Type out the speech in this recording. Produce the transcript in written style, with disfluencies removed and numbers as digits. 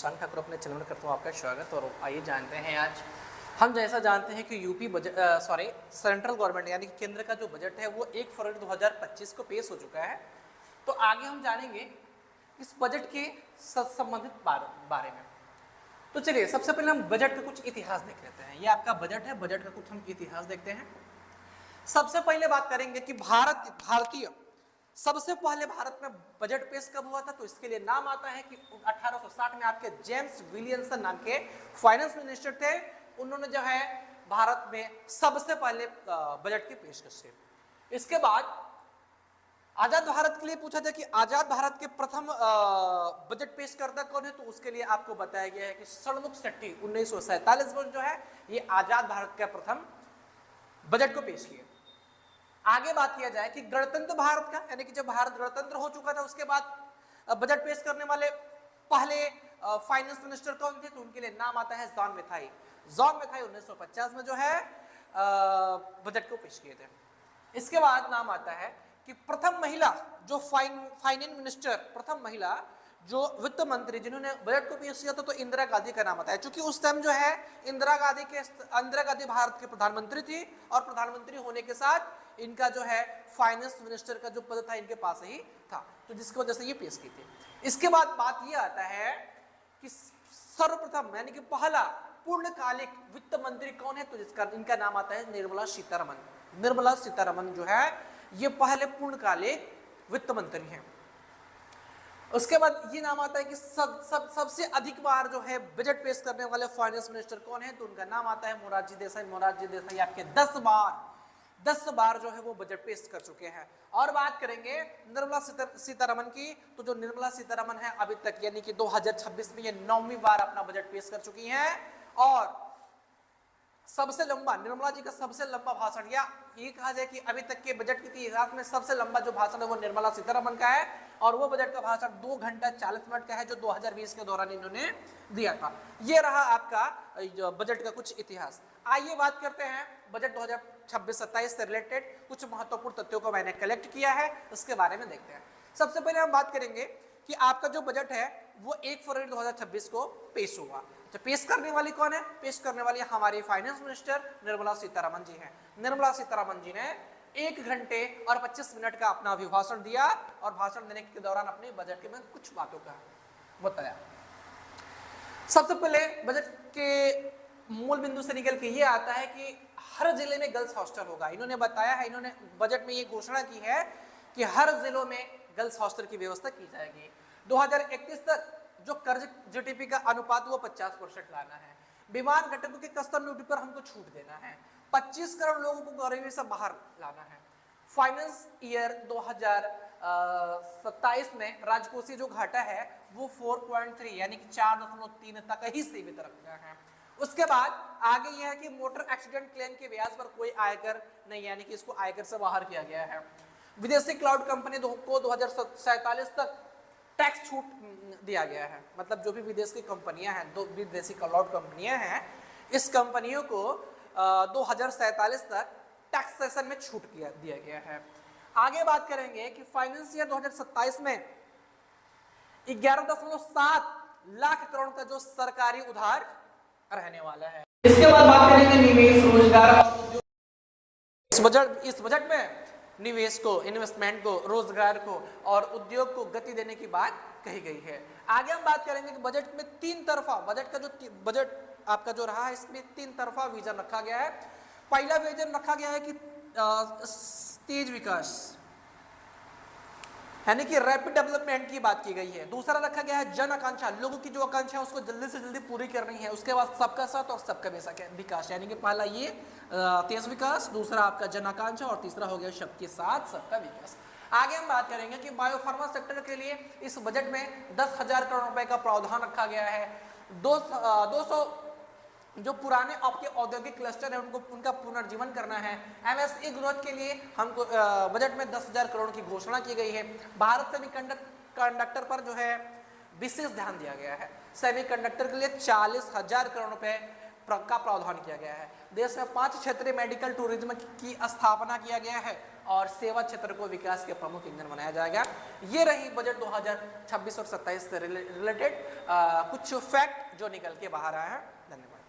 शान ठाकुर अपने चैनल में करता हूँ आपका स्वागत। और आइए जानते हैं आज हम जैसा जानते हैं कि यूपी बजट सेंट्रल गवर्नमेंट यानी कि केंद्र का जो बजट है वो 1 फरवरी 2025 को पेश हो चुका है। तो आगे हम जानेंगे इस बजट के संबंधित बारे में। तो चलिए सबसे पहले हम बजट का कुछ इतिहास देख लेते हैं। ये आपका बजट है, बजट का कुछ हम इतिहास देखते हैं। सबसे पहले बात करेंगे कि भारतीय सबसे पहले भारत में बजट पेश कब हुआ था। तो इसके लिए नाम आता है कि 1860 में आपके जेम्स विलियमसन नाम के फाइनेंस मिनिस्टर थे। उन्होंने जो है भारत में सबसे पहले बजट की पेशकश की। इसके बाद आजाद भारत के लिए पूछा था कि आजाद भारत के प्रथम बजट पेश करता कौन है। तो उसके लिए आपको बताया गया है कि षणमुख शेट्टी 1947 में जो है ये आजाद भारत का प्रथम बजट को पेश किया। आगे बात किया जाए कि गणतंत्र भारत का यानी कि जब भारत गणतंत्र हो चुका था उसके बाद बजट पेश करने वाले पहले फाइनेंस मिनिस्टर कौन थे। तो उनके लिए नाम आता है जॉन मैथाई। जॉन मैथाई 1950 में जो है बजट को पेश किए थे। इसके बाद नाम आता है कि प्रथम महिला जो फाइनेंस मिनिस्टर, प्रथम महिला जो वित्त मंत्री जिन्होंने बजट को पेश किया था तो इंदिरा गांधी का नाम आता है। क्योंकि उस टाइम जो है इंदिरा गांधी भारत के प्रधानमंत्री थी और प्रधानमंत्री होने के साथ इनका जो है फाइनेंस मिनिस्टर का जो पद था इनके पास ही था, तो जिसकी वजह से ये पेश की थी। इसके बाद बात ये आता है कि सर्वप्रथम यानी कि पहला पूर्णकालिक वित्त मंत्री कौन है। तो जिसका इनका नाम आता है निर्मला सीतारमन। निर्मला सीतारमन जो है ये पहले पूर्णकालिक वित्त मंत्री हैं। उसके बाद ये नाम आता है कि सबसे अधिक बार जो है बजट पेश करने वाले फाइनेंस मिनिस्टर कौन है। तो उनका नाम आता है मोरारजी देसाई। मोरारजी देसाई आपके 10 बार जो है वो बजट पेश कर चुके हैं। और बात करेंगे निर्मला सीतारमन की, तो जो निर्मला सीतारमन है अभी तक यानी कि 2026 में ये 9वीं बार अपना बजट पेश कर चुकी हैं। और सबसे लंबा निर्मला जी का सबसे लंबा भाषण, या ये कहा जाए कि अभी तक के बजट के इतिहास में सबसे लंबा जो भाषण है वो निर्मला सीतारमन का है। और वो बजट का भाषण 2 घंटा 40 मिनट का है जो 2020 के दौरान इन्होंने दिया था। ये रहा आपका बजट का कुछ इतिहास। आइए बात करते हैं बजट 2026-27 से रिलेटेड कुछ महत्वपूर्ण तथ्यों को मैंने कलेक्ट किया है, उसके बारे में देखते हैं। सबसे पहले हम बात करेंगे कि आपका जो बजट है वो 1 फरवरी 2026 को पेश हुआ। तो पेश करने वाली कौन है। पेश करने वाली हमारी फाइनेंस मिनिस्टर निर्मला सीतारमन जी हैं। निर्मला सीतारमन जी ने 1 घंटे और 25 मिनट का अपना अभिभाषण दिया और भाषण देने के दौरान अपने बजट के में कुछ बातों का बताया। सबसे पहले बजट के मूल बिंदु से निकल के ये आता है कि हर जिले में गर्ल्स हॉस्टल होगा। इन्होंने बताया है, इन्होंने बजट में ये घोषणा की है कि हर जिलों में गर्ल्स हॉस्टल की व्यवस्था की जाएगी। 2031 तक जो कर्ज जीडीपी का अनुपात वो 50% लाना है। बीमार घटकों के कस्टम ड्यूटी पर हमको छूट देना है। 25 करोड़ लोगों को गरीबी से बाहर लाना है। फाइनेंस ईयर 2027 में राजकोषीय जो घाटा है वो 4.3 यानी कि 4.3 तक ही सीमित रखना है। उसके बाद आगे यह है कि मोटर एक्सीडेंट क्लेम के ब्याज पर कोई आयकर नहीं, यानी कि इसको आयकर से बाहर किया गया है। विदेशी क्लाउड कंपनी को 2047 तक टैक्स छूट दिया गया है। मतलब जो भी विदेश की कंपनियां हैं, दो विदेशी क्लाउड कंपनियां हैं, इस कंपनियों को 2047 तक टैक्सेशन में छूट दिया गया है। आगे बात करेंगे कि फाइनेंस ईयर 2027 में 11.7 लाख करोड़ का जो सरकारी उधार रहने वाला है। इसके बाद बात करेंगे निवेश, रोजगार। इस बजट में निवेश को, इन्वेस्टमेंट को, रोजगार को और उद्योग को गति देने की बात कही गई है। आगे हम बात करेंगे कि बजट में 3 तरफा बजट का जो बजट आपका जो रहा है इसमें 3 तरफा विजन रखा गया है। पहला विजन रखा गया है कि तेज विकास यानी कि रैपिड डेवलपमेंट की बात की गई है। दूसरा रखा गया है जन आकांक्षा, लोगों की जो आकांक्षा है उसको जल्दी से जल्दी पूरी करनी है। उसके बाद सबका साथ और सबका विकास, यानी कि पहला ये तेज विकास, दूसरा आपका जन आकांक्षा और तीसरा हो गया सबके साथ सबका विकास। आगे हम बात करेंगे कि बायोफार्मा सेक्टर के लिए इस बजट में 10,000 करोड़ रुपए का प्रावधान रखा गया है। 200 जो पुराने आपके औद्योगिक क्लस्टर है उनका पुनर्जीवन करना है। एमएसई ग्रोथ के लिए हमको बजट में 10,000 करोड़ की घोषणा की गई है। भारत सेमीकंडक्टर पर जो है विशेष ध्यान दिया गया है। सेमीकंडक्टर के लिए 40,000 करोड़ रुपए का प्रावधान किया गया है। देश में 5 क्षेत्रीय मेडिकल टूरिज्म की स्थापना किया गया है। और सेवा क्षेत्र को विकास के प्रमुख इंजन बनाया जाएगा। ये रही बजट 2026 और 27 से रिलेटेड कुछ फैक्ट जो निकल के बाहर आया है। धन्यवाद।